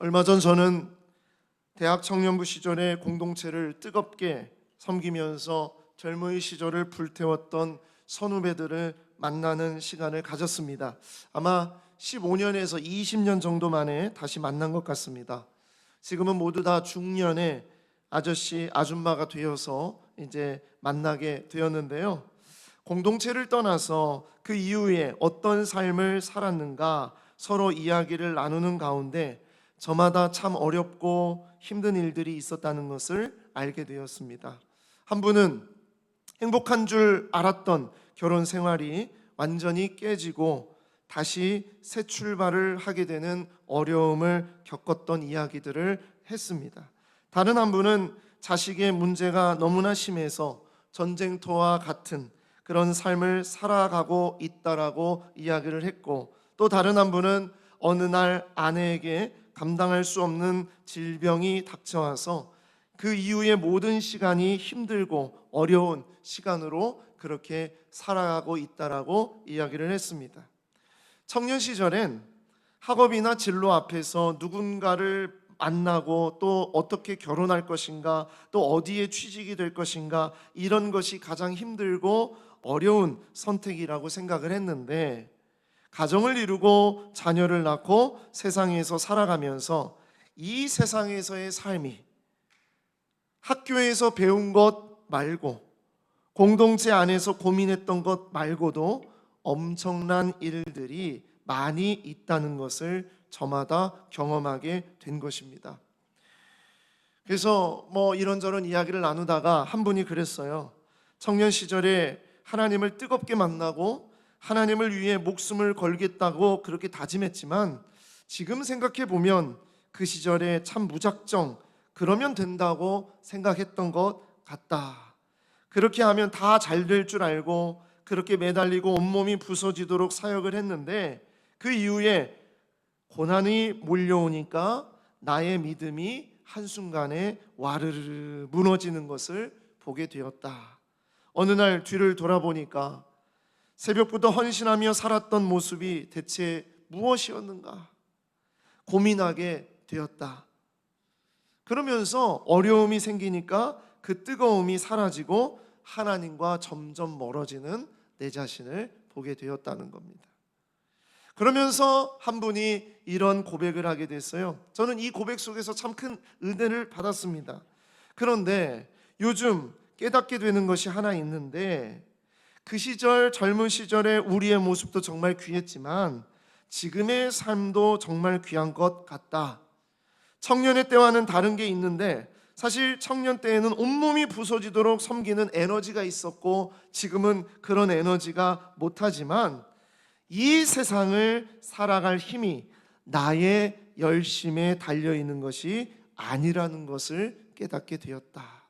얼마 전 저는 대학 청년부 시절에 공동체를 뜨겁게 섬기면서 젊의 시절을 불태웠던 선후배들을 만나는 시간을 가졌습니다. 아마 15년에서 20년 정도 만에 다시 만난 것 같습니다. 지금은 모두 다 중년의 아저씨, 아줌마가 되어서 이제 만나게 되었는데요. 공동체를 떠나서 그 이후에 어떤 삶을 살았는가 서로 이야기를 나누는 가운데 저마다 참 어렵고 힘든 일들이 있었다는 것을 알게 되었습니다. 한 분은 행복한 줄 알았던 결혼 생활이 완전히 깨지고 다시 새 출발을 하게 되는 어려움을 겪었던 이야기들을 했습니다. 다른 한 분은 자식의 문제가 너무나 심해서 전쟁터와 같은 그런 삶을 살아가고 있다라고 이야기를 했고, 또 다른 한 분은 어느 날 아내에게 감당할 수 없는 질병이 닥쳐와서 그 이후의 모든 시간이 힘들고 어려운 시간으로 그렇게 살아가고 있다라고 이야기를 했습니다. 청년 시절엔 학업이나 진로 앞에서 누군가를 만나고 또 어떻게 결혼할 것인가, 또 어디에 취직이 될 것인가, 이런 것이 가장 힘들고 어려운 선택이라고 생각을 했는데, 가정을 이루고 자녀를 낳고 세상에서 살아가면서 이 세상에서의 삶이 학교에서 배운 것 말고 공동체 안에서 고민했던 것 말고도 엄청난 일들이 많이 있다는 것을 저마다 경험하게 된 것입니다. 그래서 이런저런 이야기를 나누다가 한 분이 그랬어요. 청년 시절에 하나님을 뜨겁게 만나고 하나님을 위해 목숨을 걸겠다고 그렇게 다짐했지만 지금 생각해 보면 그 시절에 참 무작정 그러면 된다고 생각했던 것 같다. 그렇게 하면 다 잘 될 줄 알고 그렇게 매달리고 온몸이 부서지도록 사역을 했는데, 그 이후에 고난이 몰려오니까 나의 믿음이 한순간에 와르르 무너지는 것을 보게 되었다. 어느 날 뒤를 돌아보니까 새벽부터 헌신하며 살았던 모습이 대체 무엇이었는가 고민하게 되었다. 그러면서 어려움이 생기니까 그 뜨거움이 사라지고 하나님과 점점 멀어지는 내 자신을 보게 되었다는 겁니다. 그러면서 한 분이 이런 고백을 하게 됐어요. 저는 이 고백 속에서 참 큰 은혜를 받았습니다. 그런데 요즘 깨닫게 되는 것이 하나 있는데, 그 시절 젊은 시절의 우리의 모습도 정말 귀했지만 지금의 삶도 정말 귀한 것 같다. 청년의 때와는 다른 게 있는데, 사실 청년 때에는 온몸이 부서지도록 섬기는 에너지가 있었고 지금은 그런 에너지가 못하지만 이 세상을 살아갈 힘이 나의 열심에 달려있는 것이 아니라는 것을 깨닫게 되었다.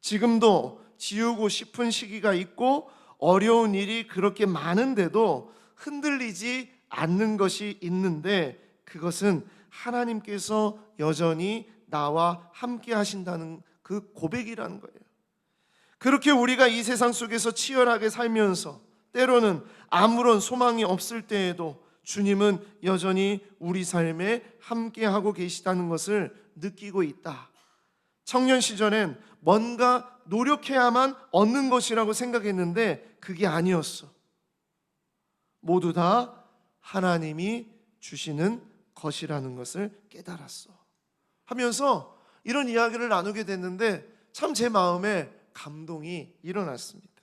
지금도 지우고 싶은 시기가 있고 어려운 일이 그렇게 많은데도 흔들리지 않는 것이 있는데, 그것은 하나님께서 여전히 나와 함께 하신다는 그 고백이라는 거예요. 그렇게 우리가 이 세상 속에서 치열하게 살면서 때로는 아무런 소망이 없을 때에도 주님은 여전히 우리 삶에 함께하고 계시다는 것을 느끼고 있다. 청년 시절엔 뭔가 노력해야만 얻는 것이라고 생각했는데 그게 아니었어. 모두 다 하나님이 주시는 것이라는 것을 깨달았어 하면서 이런 이야기를 나누게 됐는데 참 제 마음에 감동이 일어났습니다.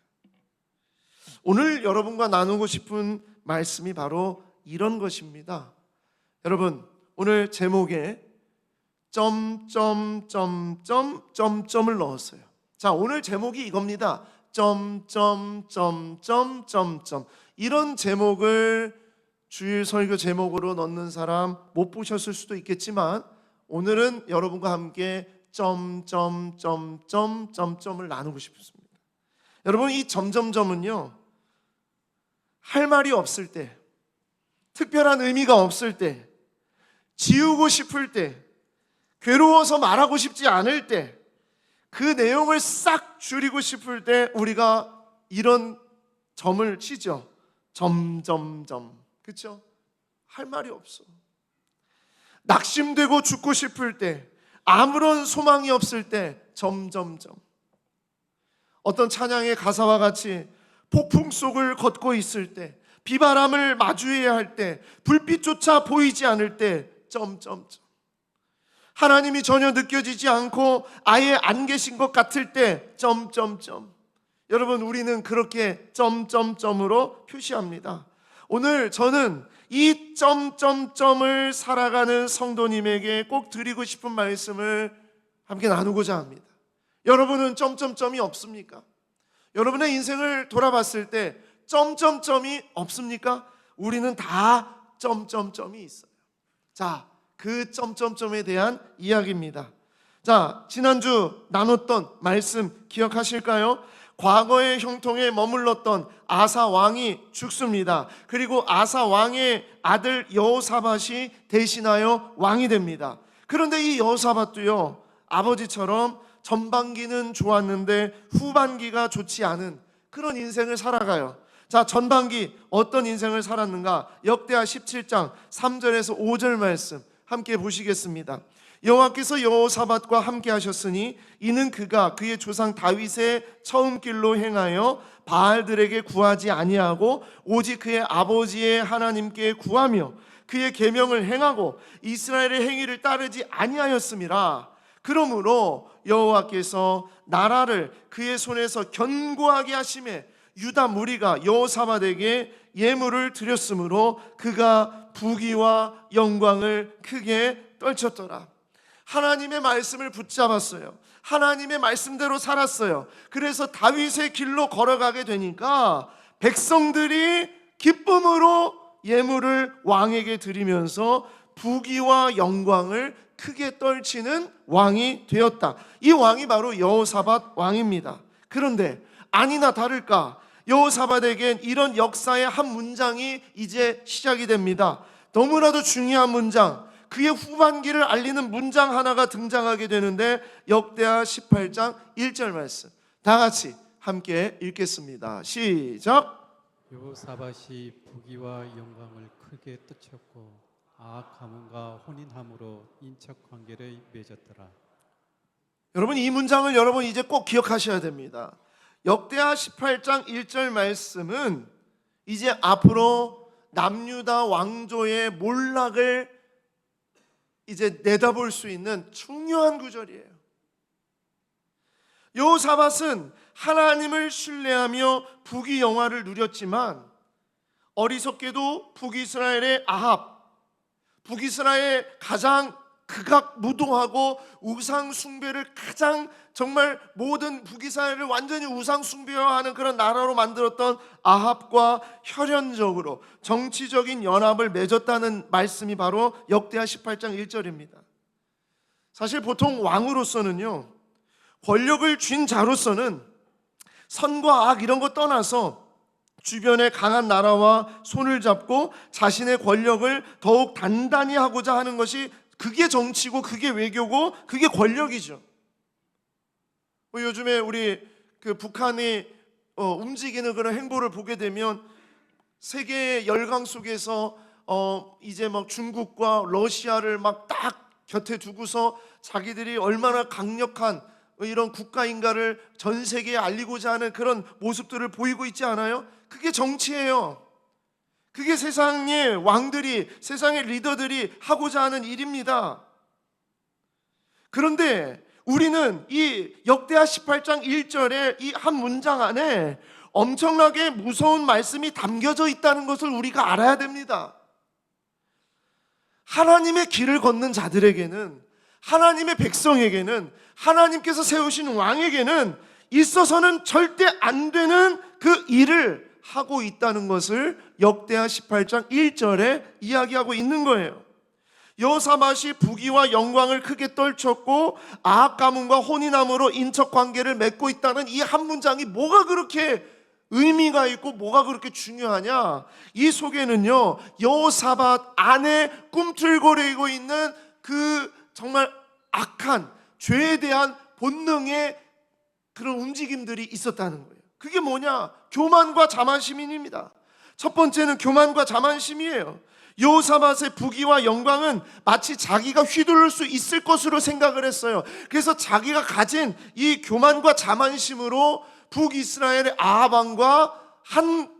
오늘 여러분과 나누고 싶은 말씀이 바로 이런 것입니다. 여러분, 오늘 제목에 점점점점점점을 넣었어요. 자, 오늘 제목이 이겁니다. 점점점점점점. 이런 제목을 주일 설교 제목으로 넣는 사람 못 보셨을 수도 있겠지만 오늘은 여러분과 함께 점점점점점점을 나누고 싶습니다. 여러분, 이 점점점은요, 할 말이 없을 때, 특별한 의미가 없을 때, 지우고 싶을 때, 괴로워서 말하고 싶지 않을 때, 그 내용을 싹 줄이고 싶을 때 우리가 이런 점을 치죠. 점점점. 그렇죠? 할 말이 없어. 낙심되고 죽고 싶을 때, 아무런 소망이 없을 때 점점점. 어떤 찬양의 가사와 같이 폭풍 속을 걷고 있을 때, 비바람을 마주해야 할 때, 불빛조차 보이지 않을 때 점점점. 하나님이 전혀 느껴지지 않고 아예 안 계신 것 같을 때 점점점. 여러분, 우리는 그렇게 점점점으로 표시합니다. 오늘 저는 이 점점점을 살아가는 성도님에게 꼭 드리고 싶은 말씀을 함께 나누고자 합니다. 여러분은 점점점이 없습니까? 여러분의 인생을 돌아봤을 때 점점점이 없습니까? 우리는 다 점점점이 있어요. 자, 그 점점점에 대한 이야기입니다. 자, 지난주 나눴던 말씀 기억하실까요? 과거의 형통에 머물렀던 아사 왕이 죽습니다. 그리고 아사 왕의 아들 여호사밧이 대신하여 왕이 됩니다. 그런데 이 여호사밧도요, 아버지처럼 전반기는 좋았는데 후반기가 좋지 않은 그런 인생을 살아가요. 자, 전반기 어떤 인생을 살았는가? 역대하 17장 3절에서 5절 말씀 함께 보시겠습니다. 여호와께서 여호사밧과 함께 하셨으니 이는 그가 그의 조상 다윗의 처음 길로 행하여 바알들에게 구하지 아니하고 오직 그의 아버지의 하나님께 구하며 그의 계명을 행하고 이스라엘의 행위를 따르지 아니하였음이라. 그러므로 여호와께서 나라를 그의 손에서 견고하게 하심에 유다 무리가 여호사밧에게 예물을 드렸으므로 그가 부귀와 영광을 크게 떨쳤더라. 하나님의 말씀을 붙잡았어요. 하나님의 말씀대로 살았어요. 그래서 다윗의 길로 걸어가게 되니까 백성들이 기쁨으로 예물을 왕에게 드리면서 부귀와 영광을 크게 떨치는 왕이 되었다. 이 왕이 바로 여호사밧 왕입니다. 그런데 아니나 다를까 여호사밧에겐 이런 역사의 한 문장이 이제 시작이 됩니다. 너무나도 중요한 문장, 그의 후반기를 알리는 문장 하나가 등장하게 되는데 역대하 18장 1절 말씀 다 같이 함께 읽겠습니다. 시작. 여호사밧이 부귀와 영광을 크게 떨쳤고 아합 가문과 혼인함으로 인척 관계를 맺었더라. 여러분, 이 문장을 여러분 이제 꼭 기억하셔야 됩니다. 역대하 18장 1절 말씀은 이제 앞으로 남유다 왕조의 몰락을 이제 내다볼 수 있는 중요한 구절이에요. 여호사밧은 하나님을 신뢰하며 부귀 영화를 누렸지만 어리석게도 북이스라엘의 아합, 북이스라엘 가장 극악무도하고 우상 숭배를 가장 정말 모든 북이스라엘을 완전히 우상 숭배화하는 그런 나라로 만들었던 아합과 혈연적으로 정치적인 연합을 맺었다는 말씀이 바로 역대하 18장 1절입니다. 사실 보통 왕으로서는요, 권력을 쥔 자로서는 선과 악 이런 거 떠나서 주변의 강한 나라와 손을 잡고 자신의 권력을 더욱 단단히 하고자 하는 것이 그게 정치고 그게 외교고 그게 권력이죠. 요즘에 우리 북한이 움직이는 그런 행보를 보게 되면 세계의 열강 속에서 이제 막 중국과 러시아를 막 딱 곁에 두고서 자기들이 얼마나 강력한 이런 국가인가를 전 세계에 알리고자 하는 그런 모습들을 보이고 있지 않아요? 그게 정치예요. 그게 세상의 왕들이, 세상의 리더들이 하고자 하는 일입니다. 그런데 우리는 이 역대하 18장 1절의 이 한 문장 안에 엄청나게 무서운 말씀이 담겨져 있다는 것을 우리가 알아야 됩니다. 하나님의 길을 걷는 자들에게는, 하나님의 백성에게는, 하나님께서 세우신 왕에게는 있어서는 절대 안 되는 그 일을 하고 있다는 것을 역대하 18장 1절에 이야기하고 있는 거예요. 여호사밧이 부귀와 영광을 크게 떨쳤고 아합 가문과 혼인함으로 인척 관계를 맺고 있다는 이 한 문장이 뭐가 그렇게 의미가 있고 뭐가 그렇게 중요하냐? 이 속에는요, 여호사밧 안에 꿈틀거리고 있는 그 정말 악한 죄에 대한 본능의 그런 움직임들이 있었다는 거예요. 그게 뭐냐? 교만과 자만심입니다. 첫 번째는 교만과 자만심이에요. 여호사밧의 부귀와 영광은 마치 자기가 휘두를 수 있을 것으로 생각을 했어요. 그래서 자기가 가진 이 교만과 자만심으로 북이스라엘의 아합 왕과 한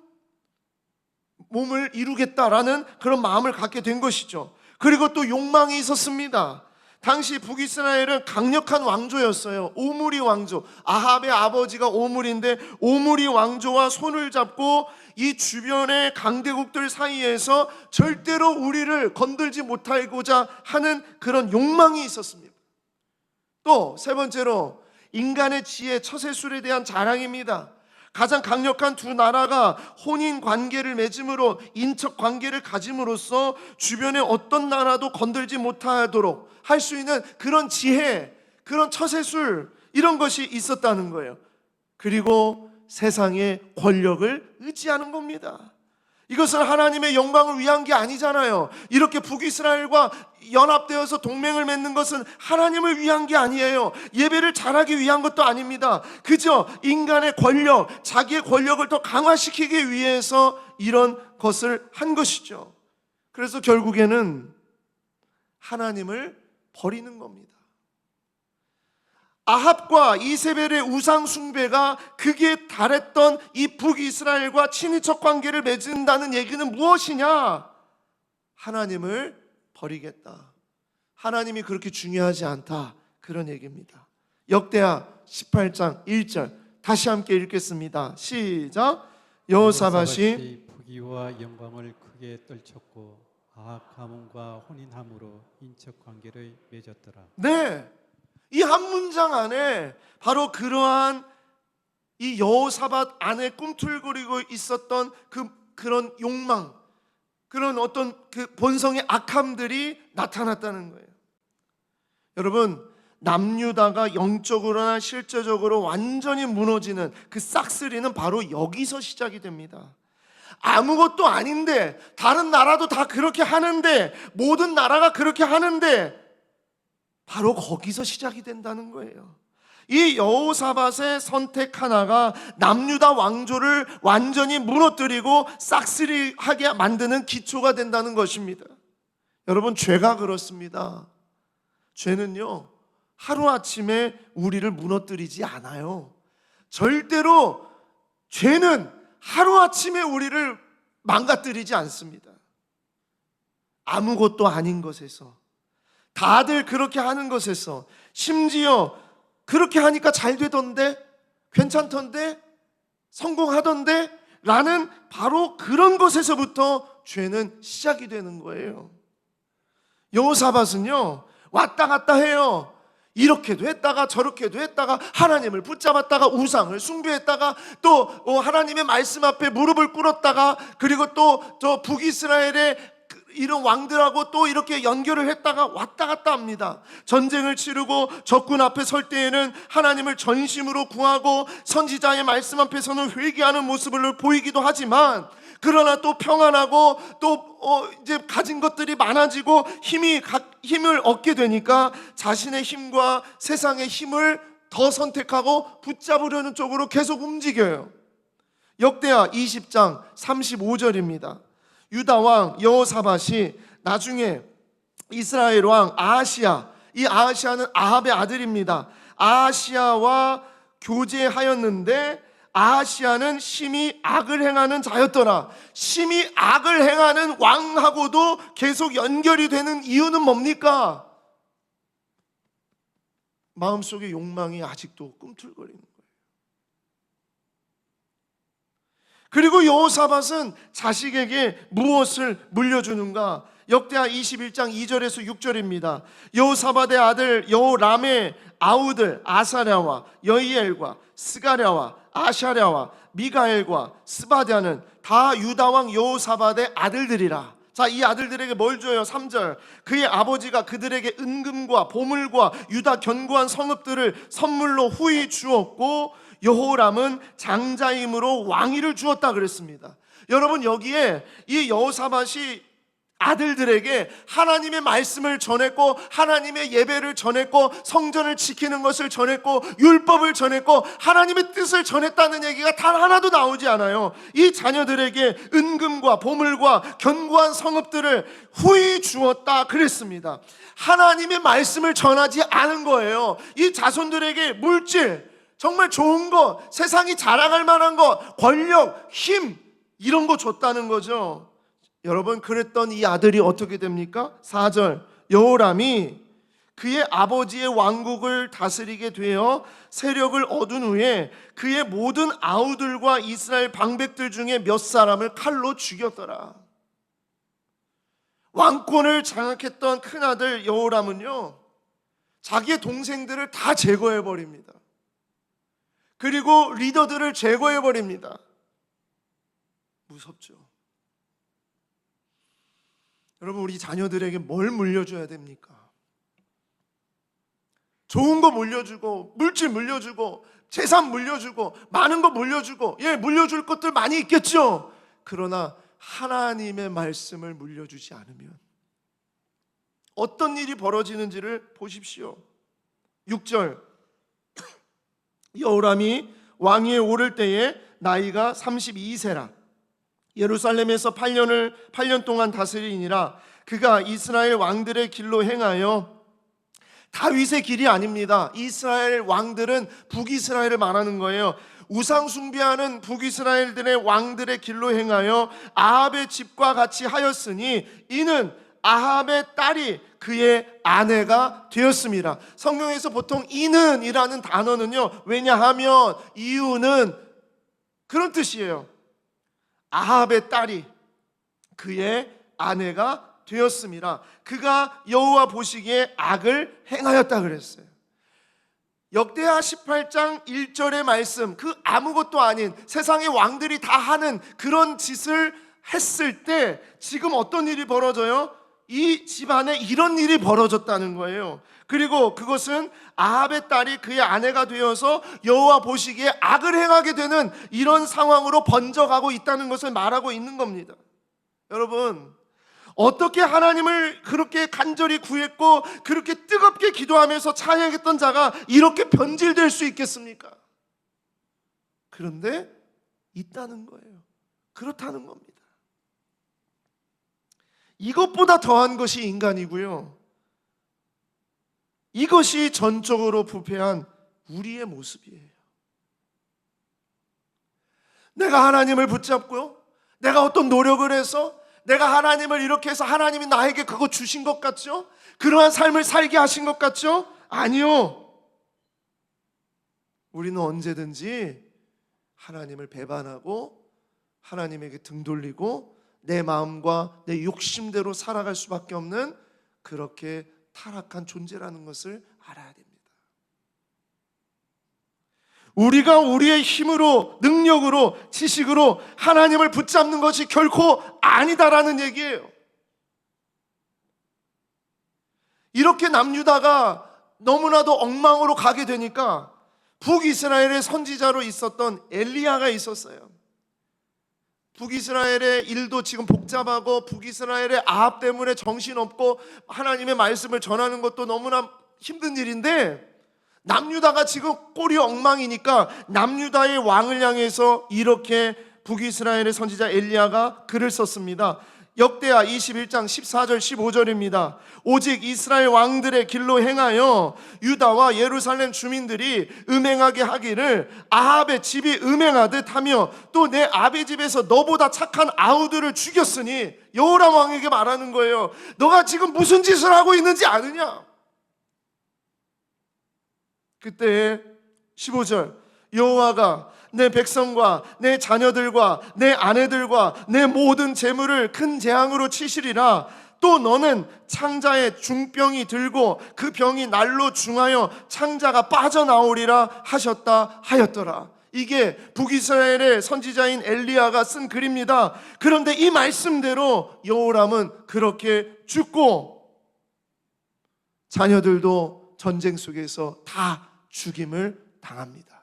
몸을 이루겠다라는 그런 마음을 갖게 된 것이죠. 그리고 또 욕망이 있었습니다. 당시 북이스라엘은 강력한 왕조였어요. 오므리 왕조. 아합의 아버지가 오므리인데 오므리 왕조와 손을 잡고 이 주변의 강대국들 사이에서 절대로 우리를 건들지 못하고자 하는 그런 욕망이 있었습니다. 또 세 번째로 인간의 지혜, 처세술에 대한 자랑입니다. 가장 강력한 두 나라가 혼인 관계를 맺음으로 인척 관계를 가짐으로써 주변의 어떤 나라도 건들지 못하도록 할 수 있는 그런 지혜, 그런 처세술, 이런 것이 있었다는 거예요. 그리고 세상의 권력을 의지하는 겁니다. 이것은 하나님의 영광을 위한 게 아니잖아요. 이렇게 북이스라엘과 연합되어서 동맹을 맺는 것은 하나님을 위한 게 아니에요. 예배를 잘하기 위한 것도 아닙니다. 그저 인간의 권력, 자기의 권력을 더 강화시키기 위해서 이런 것을 한 것이죠. 그래서 결국에는 하나님을 버리는 겁니다. 아합과 이세벨의 우상 숭배가 극에 달했던 이 북이스라엘과 친인척 관계를 맺은다는 얘기는 무엇이냐? 하나님을 버리겠다. 하나님이 그렇게 중요하지 않다. 그런 얘기입니다. 역대하 18장 1절 다시 함께 읽겠습니다. 시작. 여호사밧이 부귀와 영광을 크게 떨쳤고 아합 가문과 혼인함으로 인척 관계를 맺었더라. 네, 이 한 문장 안에 바로 그러한 이 여호사밧 안에 꿈틀거리고 있었던 그런 욕망, 그런 어떤 그 본성의 악함들이 나타났다는 거예요. 여러분, 남유다가 영적으로나 실제적으로 완전히 무너지는 그 싹쓸이는 바로 여기서 시작이 됩니다. 아무것도 아닌데, 다른 나라도 다 그렇게 하는데, 모든 나라가 그렇게 하는데 바로 거기서 시작이 된다는 거예요. 이 여호사밧의 선택 하나가 남유다 왕조를 완전히 무너뜨리고 싹쓸이하게 만드는 기초가 된다는 것입니다. 여러분, 죄가 그렇습니다. 죄는요, 하루아침에 우리를 무너뜨리지 않아요. 절대로 죄는 하루아침에 우리를 망가뜨리지 않습니다. 아무것도 아닌 것에서, 다들 그렇게 하는 것에서, 심지어 그렇게 하니까 잘 되던데, 괜찮던데, 성공하던데 라는 바로 그런 것에서부터 죄는 시작이 되는 거예요. 여호사밧은요, 왔다 갔다 해요. 이렇게도 했다가 저렇게도 했다가 하나님을 붙잡았다가 우상을 숭배했다가 또 하나님의 말씀 앞에 무릎을 꿇었다가 그리고 또 저 북이스라엘의 이런 왕들하고 또 이렇게 연결을 했다가 왔다 갔다 합니다. 전쟁을 치르고 적군 앞에 설 때에는 하나님을 전심으로 구하고 선지자의 말씀 앞에서는 회개하는 모습을 보이기도 하지만, 그러나 또 평안하고 또 이제 가진 것들이 많아지고 힘을 얻게 되니까 자신의 힘과 세상의 힘을 더 선택하고 붙잡으려는 쪽으로 계속 움직여요. 역대하 20장 35절입니다. 유다 왕 여호사밧이 나중에 이스라엘 왕 아하시아, 이 아하시아는 아합의 아들입니다. 아하시아와 교제하였는데 아하시아는 심히 악을 행하는 자였더라. 심히 악을 행하는 왕하고도 계속 연결이 되는 이유는 뭡니까? 마음속의 욕망이 아직도 꿈틀거리는 거예요. 그리고 여호사밧은 자식에게 무엇을 물려주는가? 역대하 21장 2절에서 6절입니다. 여호사밧의 아들 여호람의 아우들 아사랴와 여이엘과 스가랴와 아샤랴와 미가엘과 스바랴는 다 유다왕 여호사밧의 아들들이라. 자, 이 아들들에게 뭘 줘요? 3절. 그의 아버지가 그들에게 은금과 보물과 유다 견고한 성읍들을 선물로 후히 주었고 여호람은 장자임으로 왕위를 주었다 그랬습니다. 여러분, 여기에 이 여호사밧이 아들들에게 하나님의 말씀을 전했고 하나님의 예배를 전했고 성전을 지키는 것을 전했고 율법을 전했고 하나님의 뜻을 전했다는 얘기가 단 하나도 나오지 않아요. 이 자녀들에게 은금과 보물과 견고한 성읍들을 후히 주었다 그랬습니다. 하나님의 말씀을 전하지 않은 거예요. 이 자손들에게 물질, 정말 좋은 거, 세상이 자랑할 만한 거, 권력, 힘 이런 거 줬다는 거죠. 여러분, 그랬던 이 아들이 어떻게 됩니까? 4절, 여호람이 그의 아버지의 왕국을 다스리게 되어 세력을 얻은 후에 그의 모든 아우들과 이스라엘 방백들 중에 몇 사람을 칼로 죽였더라. 왕권을 장악했던 큰아들 여호람은요, 자기의 동생들을 다 제거해버립니다. 그리고 리더들을 제거해버립니다. 무섭죠. 여러분, 우리 자녀들에게 뭘 물려줘야 됩니까? 좋은 거 물려주고, 물질 물려주고, 재산 물려주고, 많은 거 물려주고, 물려줄 것들 많이 있겠죠. 그러나 하나님의 말씀을 물려주지 않으면 어떤 일이 벌어지는지를 보십시오. 6절, 여호람이 왕위에 오를 때에 나이가 32세라. 예루살렘에서 8년 동안 다스리니라. 그가 이스라엘 왕들의 길로 행하여, 다윗의 길이 아닙니다. 이스라엘 왕들은 북이스라엘을 말하는 거예요. 우상 숭배하는 북이스라엘들의 왕들의 길로 행하여 아합의 집과 같이 하였으니 이는 아합의 딸이 그의 아내가 되었습니다. 성경에서 보통 이는 이라는 단어는요, 왜냐하면 이유는 그런 뜻이에요. 아합의 딸이 그의 아내가 되었습니다. 그가 여호와 보시기에 악을 행하였다 그랬어요. 역대하 18장 1절의 말씀, 그 아무것도 아닌 세상의 왕들이 다 하는 그런 짓을 했을 때 지금 어떤 일이 벌어져요? 이 집안에 이런 일이 벌어졌다는 거예요. 그리고 그것은 아합의 딸이 그의 아내가 되어서 여호와 보시기에 악을 행하게 되는 이런 상황으로 번져가고 있다는 것을 말하고 있는 겁니다. 여러분, 어떻게 하나님을 그렇게 간절히 구했고 그렇게 뜨겁게 기도하면서 찬양했던 자가 이렇게 변질될 수 있겠습니까? 그런데 있다는 거예요. 그렇다는 겁니다. 이것보다 더한 것이 인간이고요, 이것이 전적으로 부패한 우리의 모습이에요. 내가 하나님을 붙잡고요, 내가 어떤 노력을 해서 내가 하나님을 이렇게 해서 하나님이 나에게 그거 주신 것 같죠? 그러한 삶을 살게 하신 것 같죠? 아니요. 우리는 언제든지 하나님을 배반하고 하나님에게 등 돌리고 내 마음과 내 욕심대로 살아갈 수밖에 없는 그렇게 타락한 존재라는 것을 알아야 됩니다. 우리가 우리의 힘으로, 능력으로, 지식으로 하나님을 붙잡는 것이 결코 아니다라는 얘기예요. 이렇게 남유다가 너무나도 엉망으로 가게 되니까 북이스라엘의 선지자로 있었던 엘리야가 있었어요. 북이스라엘의 일도 지금 복잡하고 북이스라엘의 아합 때문에 정신없고 하나님의 말씀을 전하는 것도 너무나 힘든 일인데, 남유다가 지금 꼴이 엉망이니까 남유다의 왕을 향해서 이렇게 북이스라엘의 선지자 엘리야가 글을 썼습니다. 역대하 21장 14절 15절입니다. 오직 이스라엘 왕들의 길로 행하여 유다와 예루살렘 주민들이 음행하게 하기를 아합의 집이 음행하듯 하며 또 내 아비 집에서 너보다 착한 아우들을 죽였으니, 여호람 왕에게 말하는 거예요. 너가 지금 무슨 짓을 하고 있는지 아느냐? 그때 15절, 여호와가 내 백성과 내 자녀들과 내 아내들과 내 모든 재물을 큰 재앙으로 치시리라. 또 너는 창자에 중병이 들고 그 병이 날로 중하여 창자가 빠져나오리라 하셨다 하였더라. 이게 북이스라엘의 선지자인 엘리야가 쓴 글입니다. 그런데 이 말씀대로 여호람은 그렇게 죽고 자녀들도 전쟁 속에서 다 죽임을 당합니다.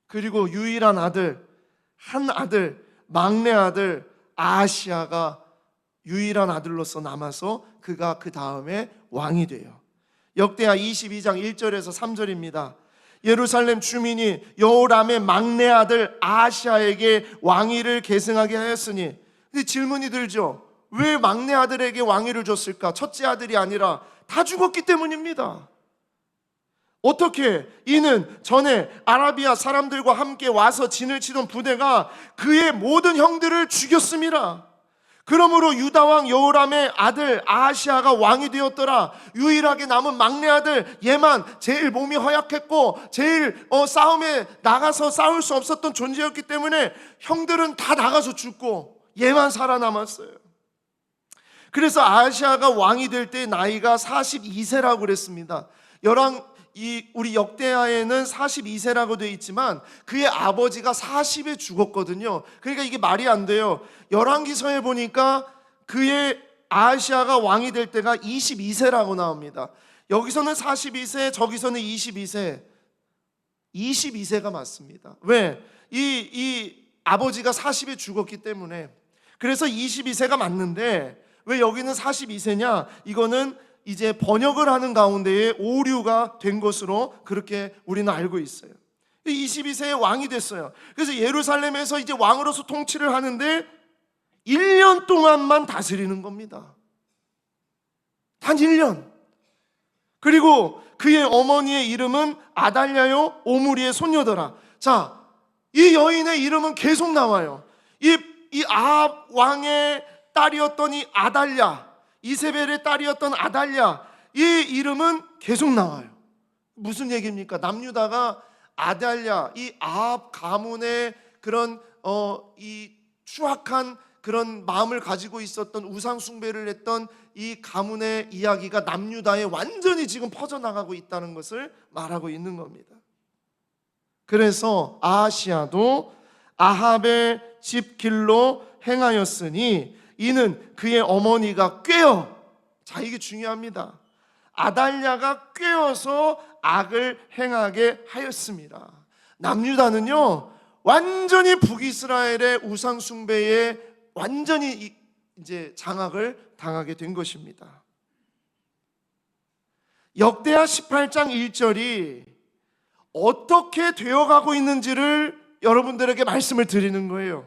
그리고 유일한 아들, 한 아들, 막내 아들 아하시야가 유일한 아들로서 남아서 그가 그 다음에 왕이 돼요. 역대하 22장 1절에서 3절입니다. 예루살렘 주민이 여호람의 막내 아들 아하시아에게 왕위를 계승하게 하였으니, 근데 질문이 들죠. 왜 막내 아들에게 왕위를 줬을까? 첫째 아들이 아니라 다 죽었기 때문입니다. 어떻게? 이는 전에 아라비아 사람들과 함께 와서 진을 치던 부대가 그의 모든 형들을 죽였음이라. 그러므로 유다 왕 여호람의 아들 아하시아가 왕이 되었더라. 유일하게 남은 막내 아들 얘만 제일 몸이 허약했고 제일 싸움에 나가서 싸울 수 없었던 존재였기 때문에 형들은 다 나가서 죽고 얘만 살아남았어요. 그래서 아하시아가 왕이 될 때 나이가 42세라고 그랬습니다. 우리 역대하에는 42세라고 되어 있지만 그의 아버지가 40에 죽었거든요. 그러니까 이게 말이 안 돼요. 열왕기서에 보니까 그의 아하시아가 왕이 될 때가 22세라고 나옵니다. 여기서는 42세, 저기서는 22세. 22세가 맞습니다. 왜? 이 아버지가 40에 죽었기 때문에. 그래서 22세가 맞는데 왜 여기는 42세냐? 이거는 이제 번역을 하는 가운데에 오류가 된 것으로 그렇게 우리는 알고 있어요. 22세에 왕이 됐어요. 그래서 예루살렘에서 이제 왕으로서 통치를 하는데 1년 동안만 다스리는 겁니다. 단 1년. 그리고 그의 어머니의 이름은 아달랴요 오므리의 손녀더라. 자, 이 여인의 이름은 계속 나와요. 이 아합 왕의 딸이었던 이 아달랴, 이세벨의 딸이었던 아달랴, 이 이름은 계속 나와요. 무슨 얘기입니까? 남유다가 아달랴, 이 아합 가문의 그런 이 추악한 그런 마음을 가지고 있었던 우상 숭배를 했던 이 가문의 이야기가 남유다에 완전히 지금 퍼져나가고 있다는 것을 말하고 있는 겁니다. 그래서 아하시아도 아합의 집 길로 행하였으니 이는 그의 어머니가 꾀어, 자 이게 중요합니다. 아달랴가 꾀어서 악을 행하게 하였습니다. 남유다는요 완전히 북이스라엘의 우상 숭배에 완전히 이제 장악을 당하게 된 것입니다. 역대하 18장 1절이 어떻게 되어가고 있는지를 여러분들에게 말씀을 드리는 거예요.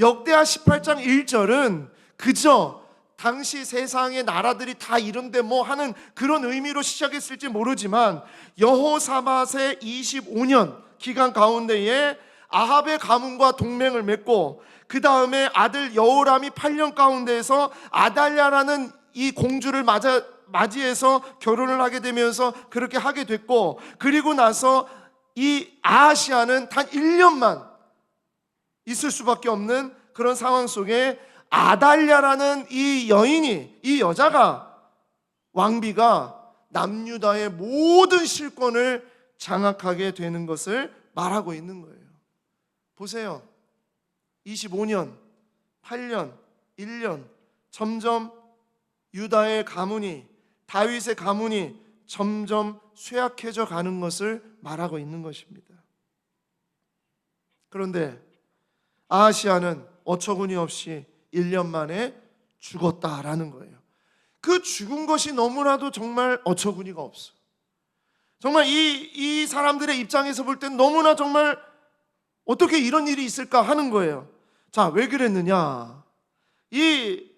역대하 18장 1절은 그저 당시 세상의 나라들이 다 이런데 뭐 하는 그런 의미로 시작했을지 모르지만 여호사밧의 25년 기간 가운데에 아합의 가문과 동맹을 맺고 그 다음에 아들 여호람이 8년 가운데에서 아달랴라는 이 공주를 맞이해서 결혼을 하게 되면서 그렇게 하게 됐고, 그리고 나서 이 아하시아는 단 1년만 있을 수밖에 없는 그런 상황 속에 아달랴라는 이 여인이, 이 여자가, 왕비가 남유다의 모든 실권을 장악하게 되는 것을 말하고 있는 거예요. 보세요. 25년, 8년, 1년 점점 유다의 가문이, 다윗의 가문이 점점 쇠약해져 가는 것을 말하고 있는 것입니다. 그런데 아하시아는 어처구니 없이 1년 만에 죽었다라는 거예요. 그 죽은 것이 너무나도 정말 어처구니가 없어. 정말 이 사람들의 입장에서 볼 땐 너무나 정말 어떻게 이런 일이 있을까 하는 거예요. 자, 왜 그랬느냐? 이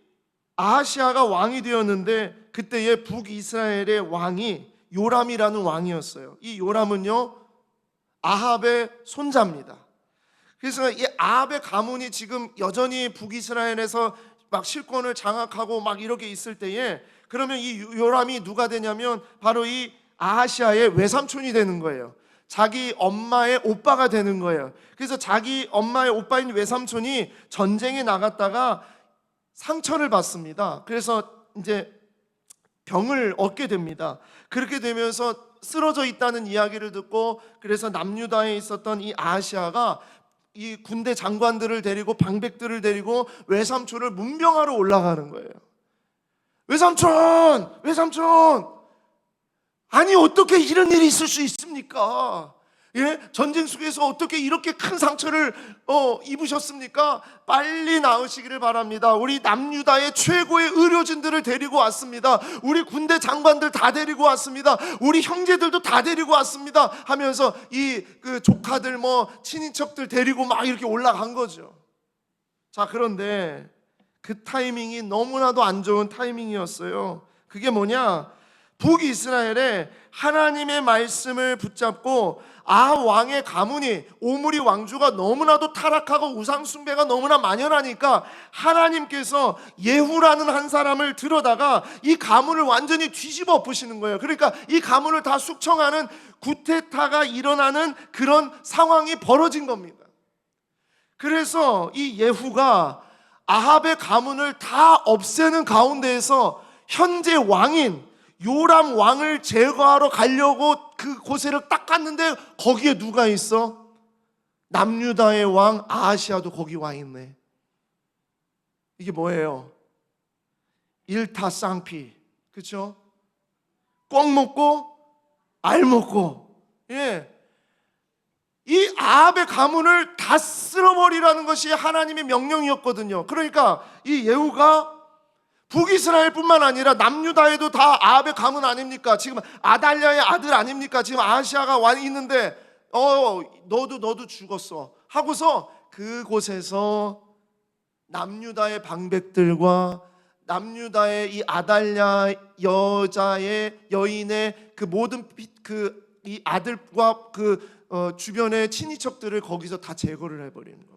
아하시아가 왕이 되었는데 그때의 북이스라엘의 왕이 요람이라는 왕이었어요. 이 요람은요 아합의 손자입니다. 그래서 이 아합의 가문이 지금 여전히 북이스라엘에서 막 실권을 장악하고 막 이렇게 있을 때에, 그러면 이 요람이 누가 되냐면 바로 이 아하시아의 외삼촌이 되는 거예요. 자기 엄마의 오빠가 되는 거예요. 그래서 자기 엄마의 오빠인 외삼촌이 전쟁에 나갔다가 상처를 받습니다. 그래서 이제 병을 얻게 됩니다. 그렇게 되면서 쓰러져 있다는 이야기를 듣고, 그래서 남유다에 있었던 이 아하시아가 이 군대 장관들을 데리고 방백들을 데리고 외삼촌을 문병하러 올라가는 거예요. 외삼촌! 아니 어떻게 이런 일이 있을 수 있습니까? 예? 전쟁 속에서 어떻게 이렇게 큰 상처를 입으셨습니까? 빨리 나으시기를 바랍니다. 우리 남유다의 최고의 의료진들을 데리고 왔습니다. 우리 군대 장관들 다 데리고 왔습니다. 우리 형제들도 다 데리고 왔습니다. 하면서 그 조카들 친인척들 데리고 막 이렇게 올라간 거죠. 자, 그런데 그 타이밍이 너무나도 안 좋은 타이밍이었어요. 그게 뭐냐? 북이스라엘에 하나님의 말씀을 붙잡고 왕의 가문이, 오므리 왕조가 너무나도 타락하고 우상숭배가 너무나 만연하니까 하나님께서 예후라는 한 사람을 들여다가 이 가문을 완전히 뒤집어 엎으시는 거예요. 그러니까 이 가문을 다 숙청하는 구테타가 일어나는 그런 상황이 벌어진 겁니다. 그래서 이 예후가 아합의 가문을 다 없애는 가운데에서 현재 왕인 요람 왕을 제거하러 가려고 그 고세를 딱 갔는데 거기에 누가 있어? 남유다의 왕 아하시아도 거기 와 있네. 이게 뭐예요? 일타쌍피, 그렇죠? 꿩 먹고 알 먹고. 예. 이 아합의 가문을 다 쓸어버리라는 것이 하나님의 명령이었거든요. 그러니까 이 예후가 북이스라엘뿐만 아니라 남유다에도 다 아합의 가문 아닙니까? 지금 아달랴의 아들 아닙니까? 지금 아하시아가 와 있는데 너도 죽었어 하고서 그곳에서 남유다의 방백들과 남유다의 이 아달랴 여인의 그 모든 이 아들과 주변의 친인척들을 거기서 다 제거를 해버리는 겁니다.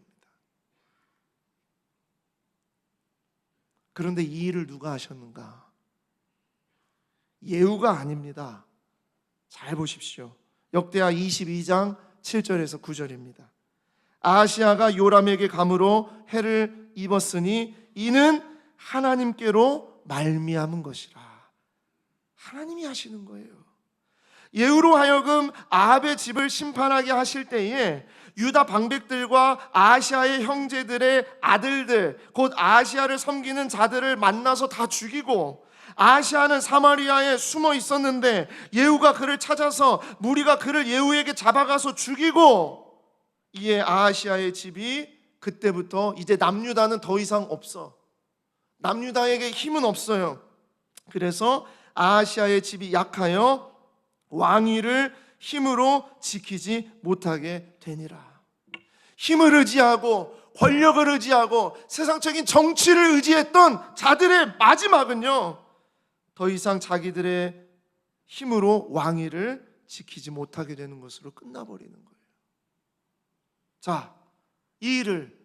그런데 이 일을 누가 하셨는가? 예후가 아닙니다. 잘 보십시오. 역대하 22장 7절에서 9절입니다. 아하시아가 요람에게 감으로 해를 입었으니 이는 하나님께로 말미암은 것이라. 하나님이 하시는 거예요. 예후로 하여금 아합의 집을 심판하게 하실 때에 유다 방백들과 아하시아의 형제들의 아들들, 곧 아하시아를 섬기는 자들을 만나서 다 죽이고, 아하시아는 사마리아에 숨어 있었는데 예후가 그를 찾아서 무리가 그를 예후에게 잡아가서 죽이고, 이에 아하시아의 집이 그때부터 이제 남유다는 더 이상 없어. 남유다에게 힘은 없어요. 그래서 아하시아의 집이 약하여 왕위를 힘으로 지키지 못하게 되니라. 힘을 의지하고 권력을 의지하고 세상적인 정치를 의지했던 자들의 마지막은요, 더 이상 자기들의 힘으로 왕위를 지키지 못하게 되는 것으로 끝나버리는 거예요. 자, 이 일을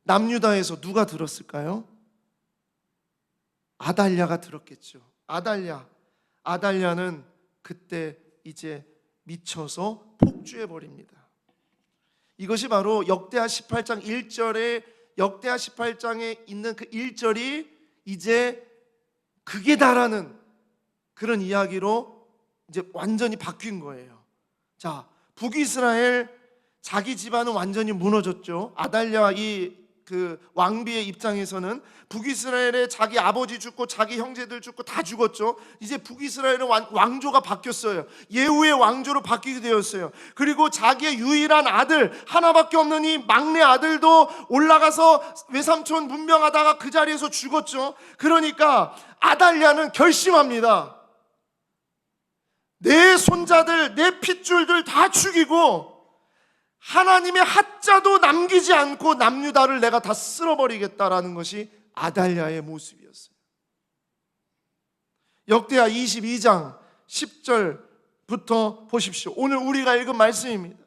남유다에서 누가 들었을까요? 아달랴가 들었겠죠. 아달랴는 그때 이제 미쳐서 폭주해 버립니다. 이것이 바로 역대하 18장 1절에, 역대하 18장에 있는 그 1절이 이제 극에 달하는 그런 이야기로 이제 완전히 바뀐 거예요. 자, 북이스라엘 자기 집안은 완전히 무너졌죠. 아달랴 그 왕비의 입장에서는 북이스라엘에 자기 아버지 죽고 자기 형제들 죽고 다 죽었죠. 이제 북이스라엘은 왕조가 바뀌었어요. 예후의 왕조로 바뀌게 되었어요. 그리고 자기의 유일한 아들, 하나밖에 없는 이 막내 아들도 올라가서 외삼촌 문명하다가 그 자리에서 죽었죠. 그러니까 아달랴는 결심합니다. 내 손자들, 내 핏줄들 다 죽이고 하나님의 하자도 남기지 않고 남유다를 내가 다 쓸어버리겠다라는 것이 아달랴의 모습이었어요. 역대하 22장 10절부터 보십시오. 오늘 우리가 읽은 말씀입니다.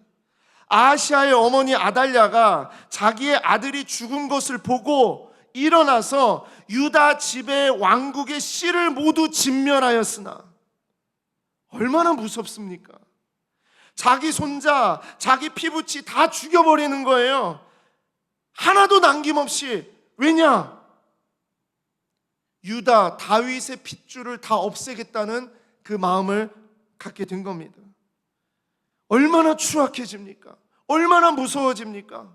아하시아의 어머니 아달랴가 자기의 아들이 죽은 것을 보고 일어나서 유다 집의 왕국의 씨를 모두 진멸하였으나, 얼마나 무섭습니까? 자기 손자, 자기 피부치 다 죽여버리는 거예요. 하나도 남김없이. 왜냐? 유다, 다윗의 핏줄을 다 없애겠다는 그 마음을 갖게 된 겁니다. 얼마나 추악해집니까? 얼마나 무서워집니까?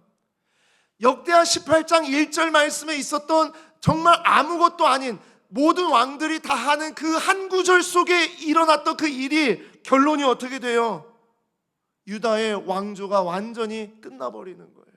역대하 18장 1절 말씀에 있었던 정말 아무것도 아닌 모든 왕들이 다 하는 그 한 구절 속에 일어났던 그 일이 결론이 어떻게 돼요? 유다의 왕조가 완전히 끝나버리는 거예요.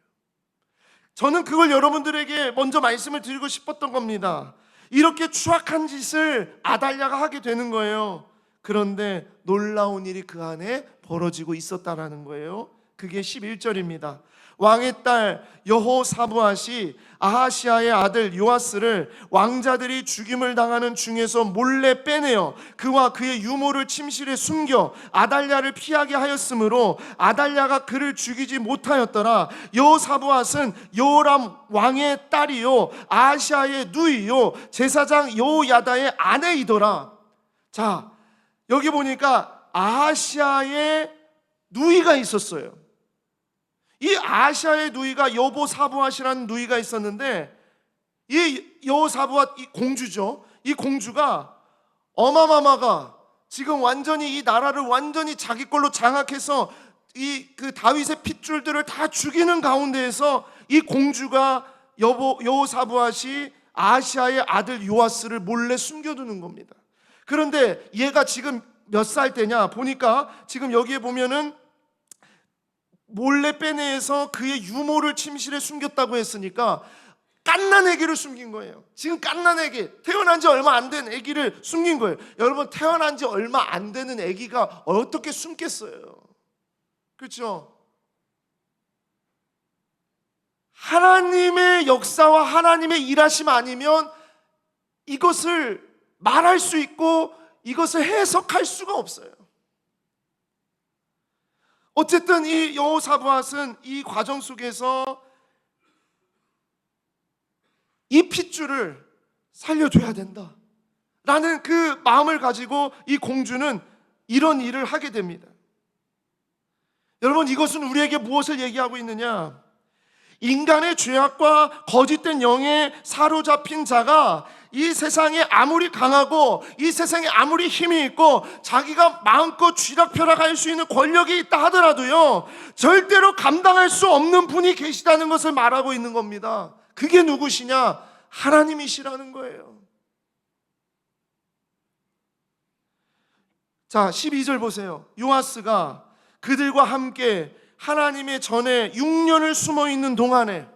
저는 그걸 여러분들에게 먼저 말씀을 드리고 싶었던 겁니다. 이렇게 추악한 짓을 아달랴가 하게 되는 거예요. 그런데 놀라운 일이 그 안에 벌어지고 있었다라는 거예요. 그게 11절입니다. 왕의 딸 여호사부앗이 아하시아의 아들 요아스를 왕자들이 죽임을 당하는 중에서 몰래 빼내어 그와 그의 유모를 침실에 숨겨 아달랴를 피하게 하였으므로 아달랴가 그를 죽이지 못하였더라. 여호사부앗은 여호람 왕의 딸이요 아하시아의 누이요 제사장 여호야다의 아내이더라. 자, 여기 보니까 아하시아의 누이가 있었어요. 이 아하시아의 누이가 여호사부앗이라는 누이가 있었는데, 이 여호사부앗, 이 공주죠. 이 공주가 어마마마가 지금 완전히 이 나라를 완전히 자기 걸로 장악해서 이 그 다윗의 핏줄들을 다 죽이는 가운데에서 이 공주가 여호사부앗이 아하시아의 아들 요아스를 몰래 숨겨두는 겁니다. 그런데 얘가 지금 몇 살 때냐 보니까 지금 여기에 보면은 몰래 빼내서 그의 유모를 침실에 숨겼다고 했으니까 갓난 아기를 숨긴 거예요. 지금 갓난 아기, 태어난 지 얼마 안 된 아기를 숨긴 거예요. 여러분, 태어난 지 얼마 안 되는 아기가 어떻게 숨겠어요? 그렇죠? 하나님의 역사와 하나님의 일하심 아니면 이것을 말할 수 있고 이것을 해석할 수가 없어요. 어쨌든 이 여호사부앗은 이 과정 속에서 이 핏줄을 살려줘야 된다 라는 그 마음을 가지고 이 공주는 이런 일을 하게 됩니다. 여러분, 이것은 우리에게 무엇을 얘기하고 있느냐? 인간의 죄악과 거짓된 영에 사로잡힌 자가 이 세상에 아무리 강하고 이 세상에 아무리 힘이 있고 자기가 마음껏 쥐락펴락할 수 있는 권력이 있다 하더라도요, 절대로 감당할 수 없는 분이 계시다는 것을 말하고 있는 겁니다. 그게 누구시냐? 하나님이시라는 거예요. 자, 12절 보세요. 요아스가 그들과 함께 하나님의 전에 6년을 숨어 있는 동안에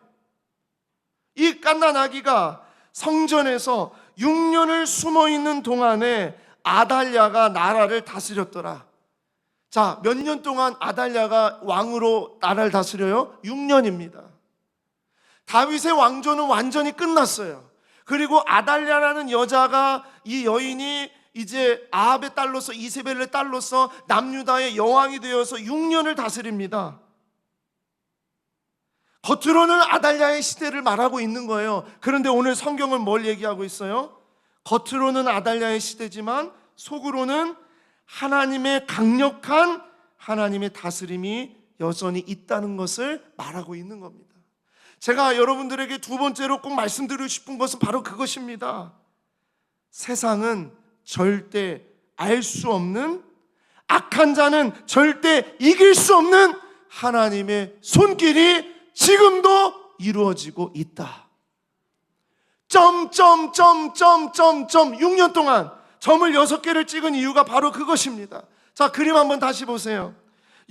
이 갓난 아기가 성전에서 6년을 숨어 있는 동안에 아달랴가 나라를 다스렸더라. 자, 몇 년 동안 아달랴가 왕으로 나라를 다스려요? 6년입니다. 다윗의 왕조는 완전히 끝났어요. 그리고 아달랴라는 여자가, 이 여인이 이제 아합의 딸로서, 이세벨의 딸로서 남유다의 여왕이 되어서 6년을 다스립니다. 겉으로는 아달랴의 시대를 말하고 있는 거예요. 그런데 오늘 성경은 뭘 얘기하고 있어요? 겉으로는 아달랴의 시대지만 속으로는 하나님의 강력한 하나님의 다스림이 여전히 있다는 것을 말하고 있는 겁니다. 제가 여러분들에게 두 번째로 꼭 말씀드리고 싶은 것은 바로 그것입니다. 세상은 절대 알 수 없는, 악한 자는 절대 이길 수 없는 하나님의 손길이 지금도 이루어지고 있다. 6년 동안 점을 6개를 찍은 이유가 바로 그것입니다. 자, 그림 한번 다시 보세요.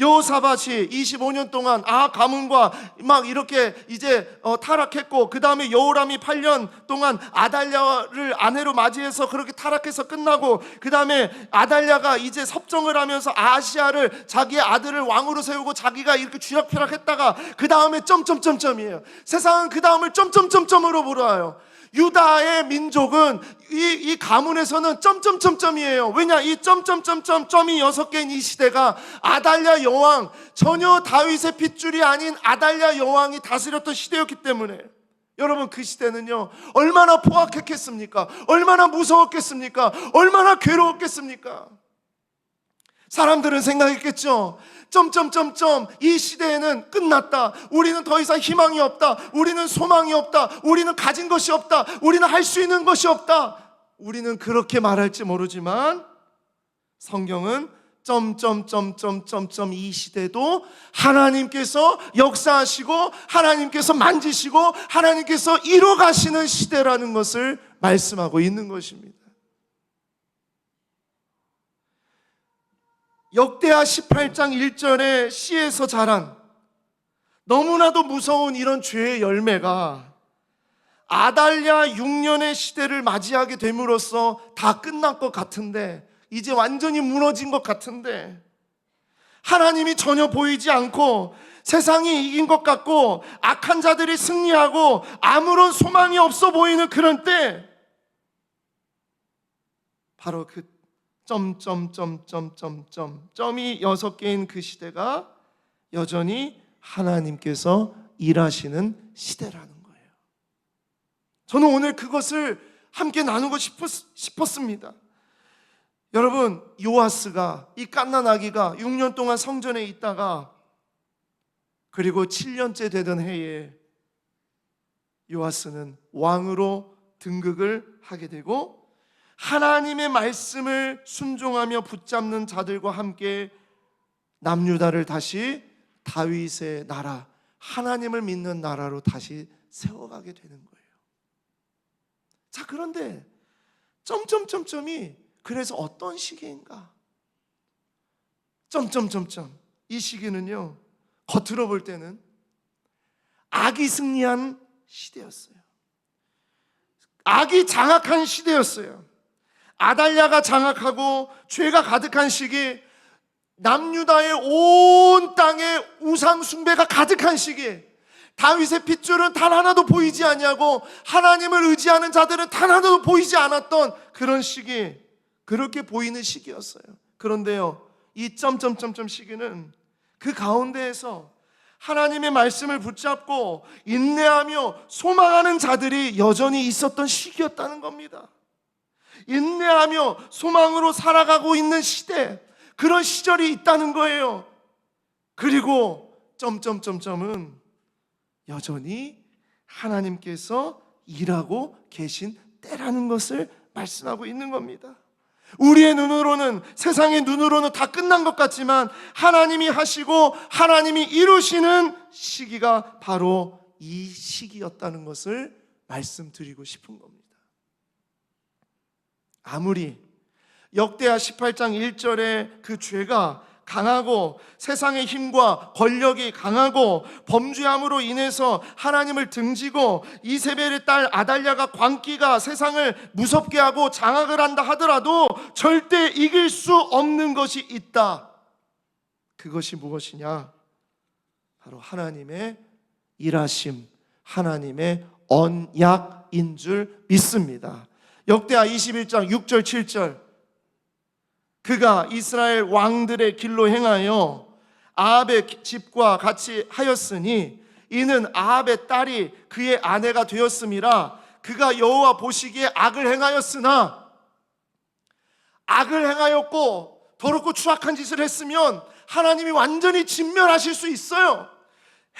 여호사밧이 25년 동안 아합 가문과 막 이렇게 이제 타락했고, 그 다음에 여호람이 8년 동안 아달랴를 아내로 맞이해서 그렇게 타락해서 끝나고, 그 다음에 아달랴가 이제 섭정을 하면서 아하시아를 자기의 아들을 왕으로 세우고 자기가 이렇게 쥐락펴락했다가 그 다음에 점점점점이에요. 세상은 그 다음을 점점점점으로 몰아요. 유다의 민족은 이 가문에서는 점점점점이에요. 왜냐? 이 점점점점점이 6개인 이 시대가 아달랴 여왕, 전혀 다윗의 핏줄이 아닌 아달랴 여왕이 다스렸던 시대였기 때문에, 여러분, 그 시대는요 얼마나 포악했겠습니까? 얼마나 무서웠겠습니까? 얼마나 괴로웠겠습니까? 사람들은 생각했겠죠. 이 시대에는 끝났다. 우리는 더 이상 희망이 없다. 우리는 소망이 없다. 우리는 가진 것이 없다. 우리는 할 수 있는 것이 없다. 우리는 그렇게 말할지 모르지만 성경은 이 시대도 하나님께서 역사하시고 하나님께서 만지시고 하나님께서 이뤄가시는 시대라는 것을 말씀하고 있는 것입니다. 역대하 18장 1절의 씨에서 자란 너무나도 무서운 이런 죄의 열매가 아달랴 6년의 시대를 맞이하게 됨으로써 다 끝난 것 같은데, 이제 완전히 무너진 것 같은데, 하나님이 전혀 보이지 않고 세상이 이긴 것 같고 악한 자들이 승리하고 아무런 소망이 없어 보이는 그런 때, 바로 그 점이 6개인 그 시대가 여전히 하나님께서 일하시는 시대라는 거예요. 저는 오늘 그것을 함께 나누고 싶었습니다. 여러분, 요아스가, 이 갓난아기가 6년 동안 성전에 있다가 그리고 7년째 되던 해에 요아스는 왕으로 등극을 하게 되고 하나님의 말씀을 순종하며 붙잡는 자들과 함께 남유다를 다시 다윗의 나라, 하나님을 믿는 나라로 다시 세워가게 되는 거예요. 자, 그런데 점점점점이 그래서 어떤 시기인가? 이 시기는요, 겉으로 볼 때는 악이 승리한 시대였어요. 악이 장악한 시대였어요. 아달랴가 장악하고 죄가 가득한 시기, 남유다의 온 땅에 우상 숭배가 가득한 시기, 다윗의 핏줄은 단 하나도 보이지 아니하고 하나님을 의지하는 자들은 단 하나도 보이지 않았던 그런 시기, 그렇게 보이는 시기였어요. 그런데요, 이 시기는 그 가운데에서 하나님의 말씀을 붙잡고 인내하며 소망하는 자들이 여전히 있었던 시기였다는 겁니다. 인내하며 소망으로 살아가고 있는 시대, 그런 시절이 있다는 거예요. 그리고 점은 여전히 하나님께서 일하고 계신 때라는 것을 말씀하고 있는 겁니다. 우리의 눈으로는, 세상의 눈으로는 다 끝난 것 같지만 하나님이 하시고 하나님이 이루시는 시기가 바로 이 시기였다는 것을 말씀드리고 싶은 겁니다. 아무리 역대하 18장 1절에 그 죄가 강하고 세상의 힘과 권력이 강하고 범죄함으로 인해서 하나님을 등지고 이세벨의 딸 아달랴가 광기가 세상을 무섭게 하고 장악을 한다 하더라도 절대 이길 수 없는 것이 있다. 그것이 무엇이냐? 바로 하나님의 일하심, 하나님의 언약인 줄 믿습니다. 역대하 21장 6절 7절, 그가 이스라엘 왕들의 길로 행하여 아합의 집과 같이 하였으니 이는 아합의 딸이 그의 아내가 되었음이라. 그가 여호와 보시기에 악을 행하였으나, 악을 행하였고 더럽고 추악한 짓을 했으면 하나님이 완전히 진멸하실 수 있어요.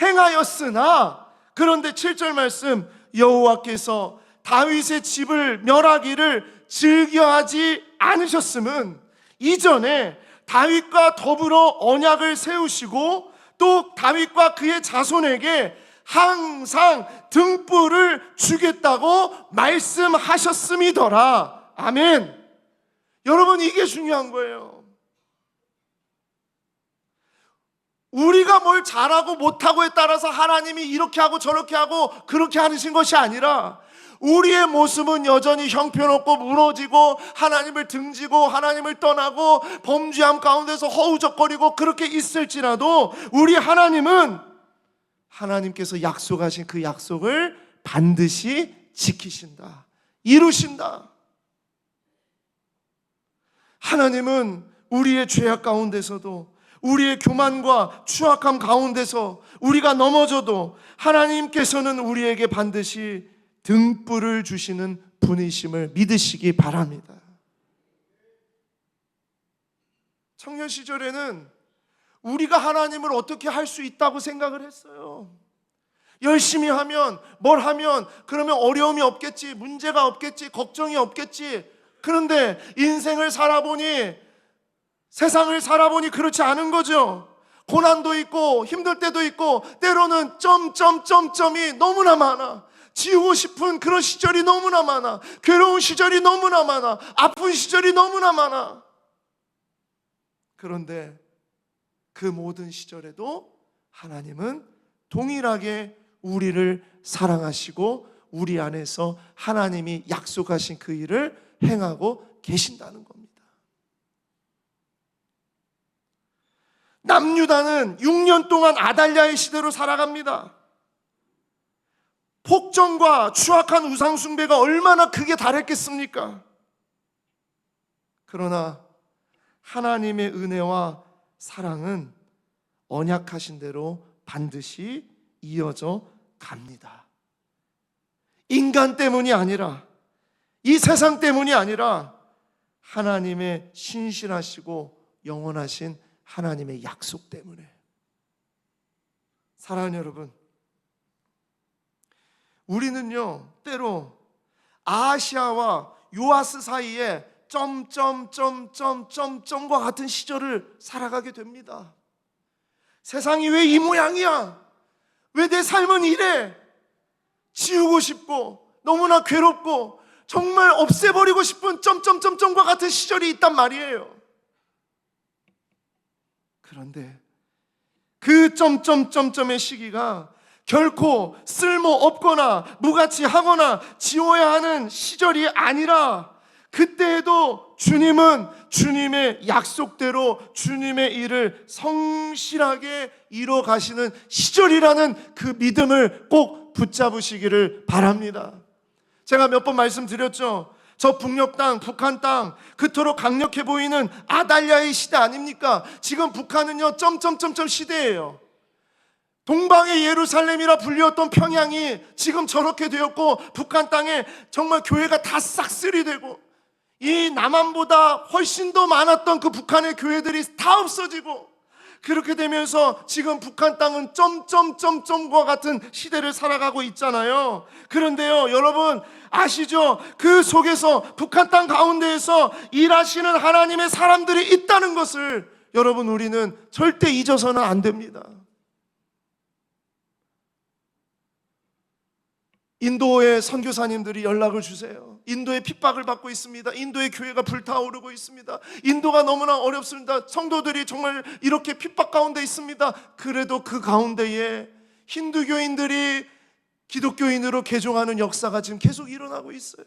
행하였으나, 그런데 7절 말씀, 여호와께서 다윗의 집을 멸하기를 즐겨하지 않으셨음은 이전에 다윗과 더불어 언약을 세우시고 또 다윗과 그의 자손에게 항상 등불을 주겠다고 말씀하셨음이더라. 아멘. 여러분, 이게 중요한 거예요. 우리가 뭘 잘하고 못하고에 따라서 하나님이 이렇게 하고 저렇게 하고 그렇게 하신 것이 아니라, 우리의 모습은 여전히 형편없고 무너지고 하나님을 등지고 하나님을 떠나고 범죄함 가운데서 허우적거리고 그렇게 있을지라도 우리 하나님은 하나님께서 약속하신 그 약속을 반드시 지키신다, 이루신다. 하나님은 우리의 죄악 가운데서도, 우리의 교만과 추악함 가운데서 우리가 넘어져도 하나님께서는 우리에게 반드시 등불을 주시는 분이심을 믿으시기 바랍니다. 청년 시절에는 우리가 하나님을 어떻게 할 수 있다고 생각을 했어요. 열심히 하면, 뭘 하면 그러면 어려움이 없겠지, 문제가 없겠지, 걱정이 없겠지. 그런데 인생을 살아보니, 세상을 살아보니 그렇지 않은 거죠. 고난도 있고 힘들 때도 있고 때로는 점이 너무나 많아. 지우고 싶은 그런 시절이 너무나 많아. 괴로운 시절이 너무나 많아. 아픈 시절이 너무나 많아. 그런데 그 모든 시절에도 하나님은 동일하게 우리를 사랑하시고 우리 안에서 하나님이 약속하신 그 일을 행하고 계신다는 겁니다. 남유다는 6년 동안 아달랴의 시대로 살아갑니다. 폭정과 추악한 우상숭배가 얼마나 크게 달했겠습니까? 그러나 하나님의 은혜와 사랑은 언약하신 대로 반드시 이어져 갑니다. 인간 때문이 아니라, 이 세상 때문이 아니라 하나님의 신실하시고 영원하신 하나님의 약속 때문에. 사랑하는 여러분, 우리는요 때로 아하시아와 요아스 사이에 점과 같은 시절을 살아가게 됩니다. 세상이 왜 이 모양이야? 왜 내 삶은 이래? 지우고 싶고 너무나 괴롭고 정말 없애버리고 싶은 점과 같은 시절이 있단 말이에요. 그런데 그 점의 시기가 결코 쓸모없거나 무가치하거나 지워야 하는 시절이 아니라, 그때에도 주님은 주님의 약속대로 주님의 일을 성실하게 이뤄 가시는 시절이라는 그 믿음을 꼭 붙잡으시기를 바랍니다. 제가 몇 번 말씀드렸죠. 저 북녘 땅, 북한 땅, 그토록 강력해 보이는 아달랴의 시대 아닙니까? 지금 북한은요 시대예요. 동방의 예루살렘이라 불리웠던 평양이 지금 저렇게 되었고, 북한 땅에 정말 교회가 다 싹쓸이 되고, 이 남한보다 훨씬 더 많았던 그 북한의 교회들이 다 없어지고, 그렇게 되면서 지금 북한 땅은 점과 같은 시대를 살아가고 있잖아요. 그런데요 여러분 아시죠? 그 속에서 북한 땅 가운데에서 일하시는 하나님의 사람들이 있다는 것을 여러분 우리는 절대 잊어서는 안 됩니다. 인도의 선교사님들이 연락을 주세요. 인도에 핍박을 받고 있습니다. 인도의 교회가 불타오르고 있습니다. 인도가 너무나 어렵습니다. 성도들이 정말 이렇게 핍박 가운데 있습니다. 그래도 그 가운데에 힌두교인들이 기독교인으로 개종하는 역사가 지금 계속 일어나고 있어요.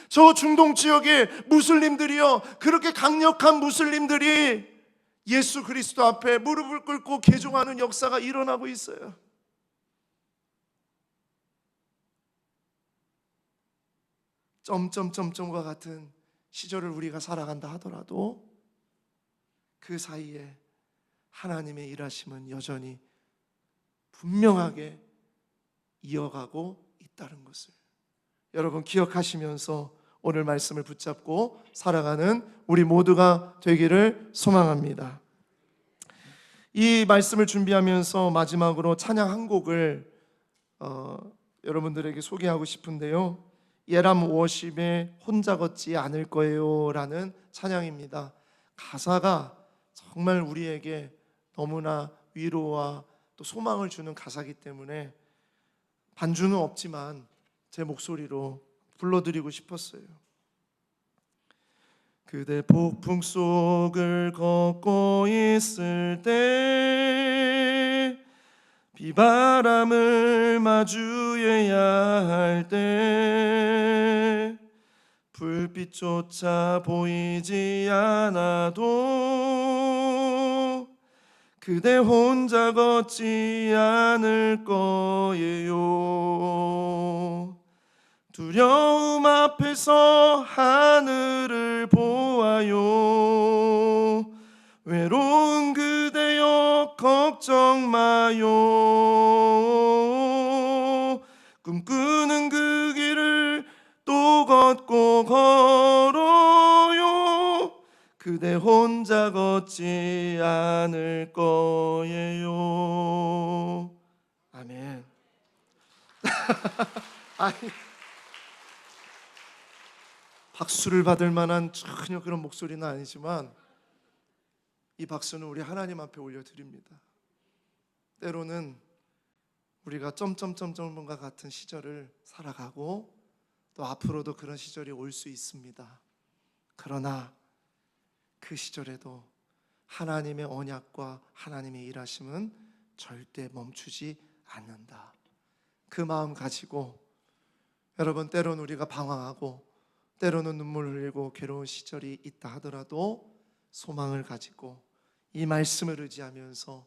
저 중동 지역의 무슬림들이요, 그렇게 강력한 무슬림들이 예수 그리스도 앞에 무릎을 꿇고 개종하는 역사가 일어나고 있어요. 점과 같은 시절을 우리가 살아간다 하더라도 그 사이에 하나님의 일하심은 여전히 분명하게 이어가고 있다는 것을 여러분 기억하시면서 오늘 말씀을 붙잡고 살아가는 우리 모두가 되기를 소망합니다. 이 말씀을 준비하면서 마지막으로 찬양 한 곡을 여러분들에게 소개하고 싶은데요, 예람 워십의 혼자 걷지 않을 거예요 라는 찬양입니다. 가사가 정말 우리에게 너무나 위로와 또 소망을 주는 가사이기 때문에 반주는 없지만 제 목소리로 불러드리고 싶었어요. 그대 폭풍 속을 걷고 있을 때, 비바람을 마주해야 할 때, 불빛조차 보이지 않아도 그대 혼자 걷지 않을 거예요. 두려움 앞에서 하늘을 보아요. 외로운 그대여 걱정 마요. 꿈꾸는 그 길을 또 걷고 걸어요. 그대 혼자 걷지 않을 거예요. 아멘. 아니, 박수를 받을 만한 전혀 그런 목소리는 아니지만 이 박수는 우리 하나님 앞에 올려드립니다. 때로는 우리가 점과 같은 시절을 살아가고 또 앞으로도 그런 시절이 올 수 있습니다. 그러나 그 시절에도 하나님의 언약과 하나님의 일하심은 절대 멈추지 않는다. 그 마음 가지고 여러분, 때로는 우리가 방황하고 때로는 눈물 흘리고 괴로운 시절이 있다 하더라도 소망을 가지고 이 말씀을 의지하면서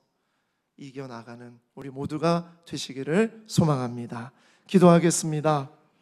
이겨나가는 우리 모두가 되시기를 소망합니다. 기도하겠습니다.